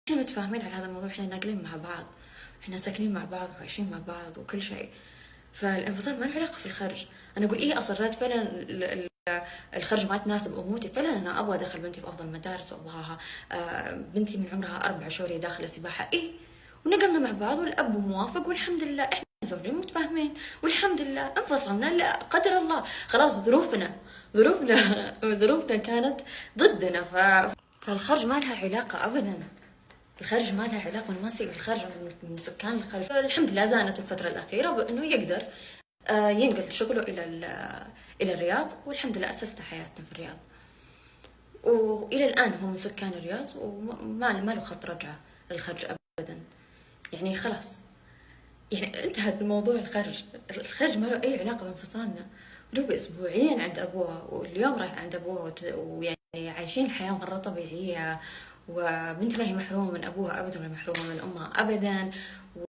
احنا متفاهمين على هذا الموضوع، احنا ناقلين مع بعض، احنا ساكنين مع بعض وعايشين مع بعض وكل شيء. فالانفصال ما له علاقة في الخرج. انا اقول ايه اصريت فعلا الخرج ما تناسب امومتي، فعلا انا ابغى ادخل بنتي بافضل المدارس وابغاها. بنتي من عمرها 4 شهور داخله سباحه، ايه ونقلنا مع بعض والاب موافق والحمد لله، احنا زوجين متفاهمين والحمد لله. انفصلنا لا قدر الله، خلاص ظروفنا ظروفنا كانت ضدنا. فالخرج ما لها علاقه ابدا، الخرج ما لها علاقه من مصير الخرج من سكان الخرج. الحمد لله زانت الفتره الاخيره بانه يقدر ينقل شغله الى الرياض، والحمد لله اسسنا حياتنا في الرياض، والى الان هو من سكان الرياض وما له خط رجعه للخرج ابدا. يعني خلاص، يعني انتهت الموضوع. الخرج ما له اي علاقه بانفصالنا. دوب اسبوعين عند ابوها واليوم رايح عند ابوها، ويعني عايشين حياه مره طبيعيه، وبنتي ما هي محرومه من ابوها ابدا ولا محرومه من امها ابدا.